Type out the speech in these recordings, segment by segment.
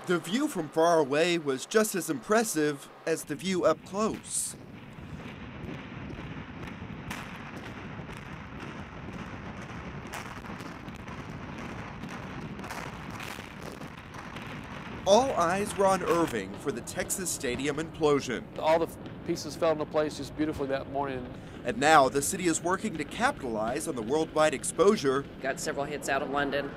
The view from far away was just as impressive as the view up close. All eyes were on Irving for the Texas Stadium implosion. All the pieces fell into place just beautifully that morning. And now the city is working to capitalize on the worldwide exposure. Got several hits out of London,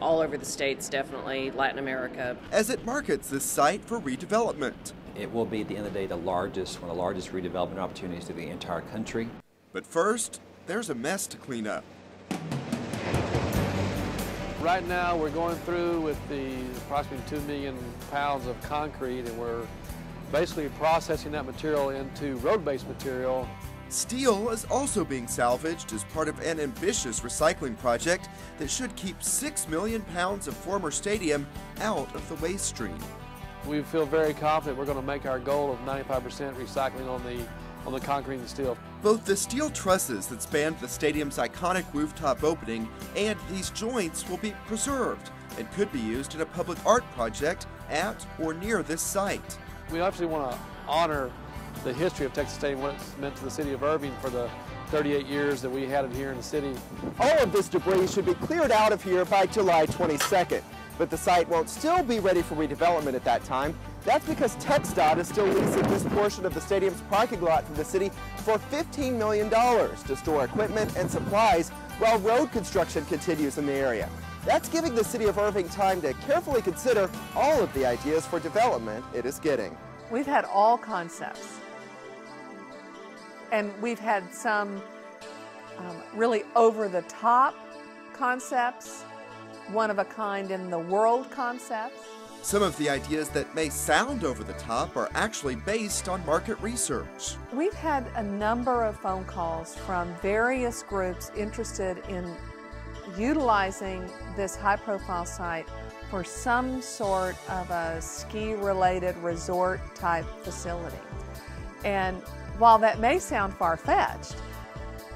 all over the States, definitely, Latin America. As it markets this site for redevelopment. It will be, at the end of the day, one of the largest redevelopment opportunities to the entire country. But first, there's a mess to clean up. Right now, we're going through with the approximately 2 million pounds of concrete, and we're basically processing that material into road-based material. Steel is also being salvaged as part of an ambitious recycling project that should keep 6 million pounds of former stadium out of the waste stream. We feel very confident we're going to make our goal of 95% recycling on the concrete and steel. Both the steel trusses that spanned the stadium's iconic rooftop opening and these joints will be preserved and could be used in a public art project at or near this site. We actually want to honor the history of Texas Stadium, what it's meant to the city of Irving for the 38 years that we had it here in the city. All of this debris should be cleared out of here by July 22nd, but the site won't still be ready for redevelopment at that time. That's because TxDOT is still leasing this portion of the stadium's parking lot from the city for $15 million to store equipment and supplies while road construction continues in the area. That's giving the city of Irving time to carefully consider all of the ideas for development it is getting. We've had all concepts, and we've had some really over-the-top concepts, one-of-a-kind in the world concepts. Some of the ideas that may sound over the top are actually based on market research. We've had a number of phone calls from various groups interested in utilizing this high-profile site for some sort of a ski-related resort-type facility. And while that may sound far-fetched,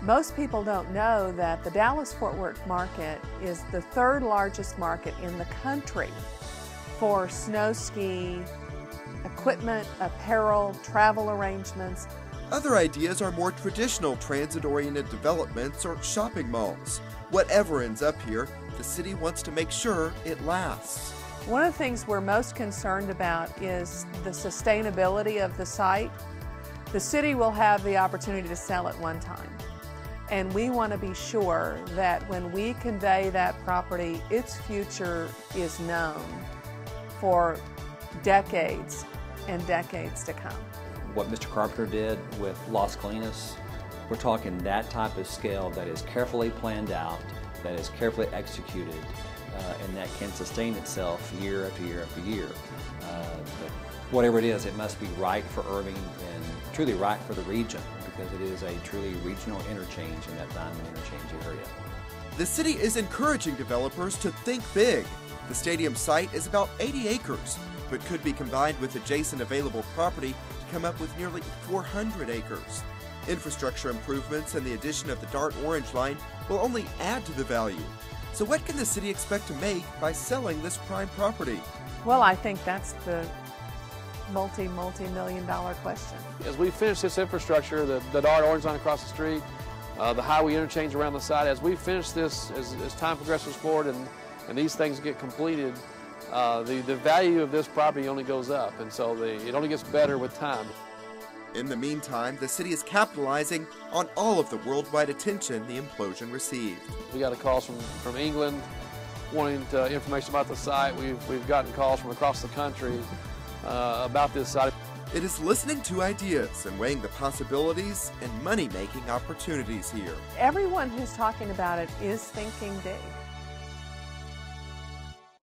most people don't know that the Dallas-Fort Worth market is the third largest market in the country for snow ski equipment, apparel, travel arrangements. Other ideas are more traditional transit-oriented developments or shopping malls. Whatever ends up here, the city wants to make sure it lasts. One of the things we're most concerned about is the sustainability of the site. The city will have the opportunity to sell at one time, and we want to be sure that when we convey that property, its future is known for decades and decades to come. What Mr. Carpenter did with Las Colinas, we're talking that type of scale that is carefully planned out, that is carefully executed, and that can sustain itself year after year after year. But whatever it is, it must be right for Irving and truly right for the region, because it is a truly regional interchange in that diamond interchange area. The city is encouraging developers to think big. The stadium site is about 80 acres, but could be combined with adjacent available property to come up with nearly 400 acres. Infrastructure improvements and the addition of the Dart Orange line will only add to the value. So what can the city expect to make by selling this prime property? Well, I think that's the multi-million dollar question. As we finish this infrastructure, the Dart Orange line across the street, the highway interchange around the site, as we finish this, as time progresses forward and these things get completed, the value of this property only goes up, and so it only gets better with time. In the meantime, the city is capitalizing on all of the worldwide attention the implosion received. We got calls from England wanting information about the site. We've gotten calls from across the country about this site. It is listening to ideas and weighing the possibilities and money-making opportunities here. Everyone who's talking about it is thinking big.